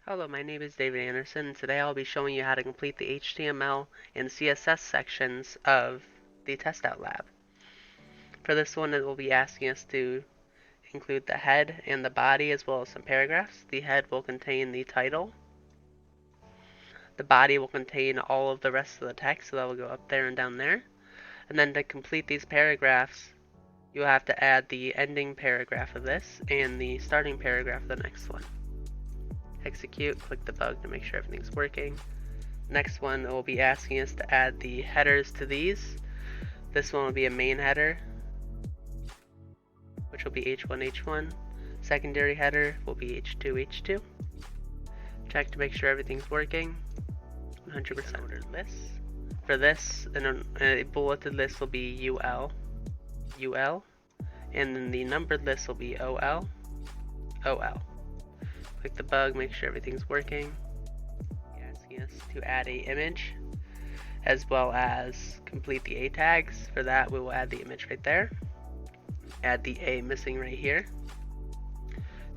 Hello, my name is David Anderson, and today I'll be showing you how to complete the HTML and CSS sections of the test out lab. For this one, it will be asking us to include the head and the body as well as some paragraphs. The head will contain the title. The body will contain all of the rest of the text, so that will go up there and down there. And then to complete these paragraphs, you'll have to add the ending paragraph of this and the starting paragraph of the next one. Execute, click the bug to make sure everything's working. Next one, it will be asking us to add the headers to these. This one will be a main header, which will be H1, Secondary header will be H2. Check to make sure everything's working. 100% ordered lists. For this, a bulleted list will be UL, and then the numbered list will be OL. Click the bug, make sure everything's working. Asking us to add a image as well as complete the A tags. For that, we will add the image right there. Add the A missing right here.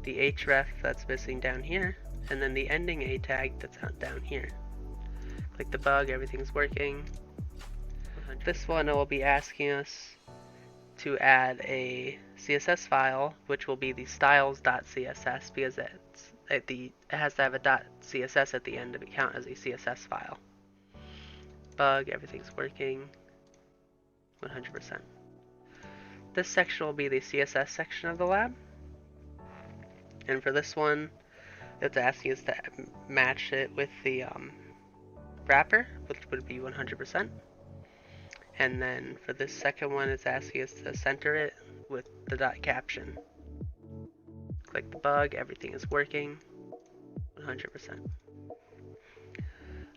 The href that's missing down here, and then the ending A tag that's down here. Click the bug, everything's working. This one will be asking us to add a CSS file, which will be the styles.css because it has to have a .css at the end to count as a CSS file. Bug, everything's working. 100%. This section will be the CSS section of the lab. And for this one, it's asking us to match it with the wrapper, which would be 100%. And then for this second one, it's asking us to center it with the dot caption. Click the bug, everything is working. 100%.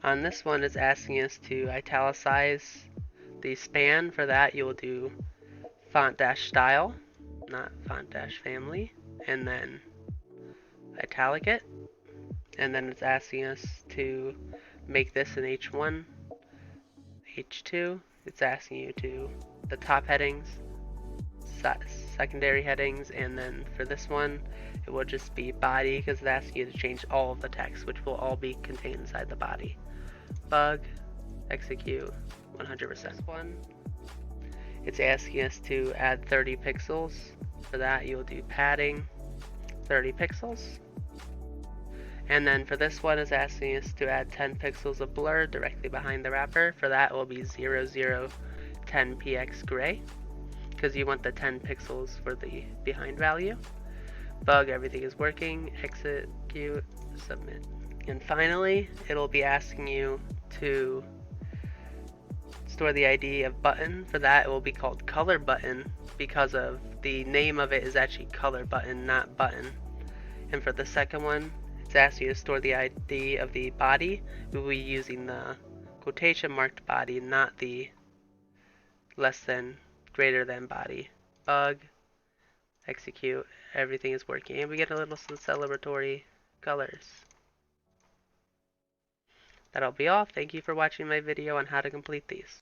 On this one, it's asking us to italicize the span. For that, you will do font-style, not font-family, and then italic it. And then it's asking us to make this an H1, H2. It's asking you to the top headings, secondary headings, and then for this one, it will just be body because it's asking you to change all of the text, which will all be contained inside the body. Bug, execute, 100%. This one, it's asking us to add 30 pixels. For that, you'll do padding, 30 pixels. And then for this one, it's asking us to add 10 pixels of blur directly behind the wrapper. For that, it will be 0010px gray because you want the 10 pixels for the behind value. Bug, everything is working. Execute, submit. And finally, it'll be asking you to store the ID of button. For that, it will be called color button because of the name of it is actually color button, not button. And for the second one, it's asking you to store the ID of the body. We will be using the quotation marked body, not the less than, greater than body. Bug, execute, everything is working. And we get a little celebratory colors. That'll be all. Thank you for watching my video on how to complete these.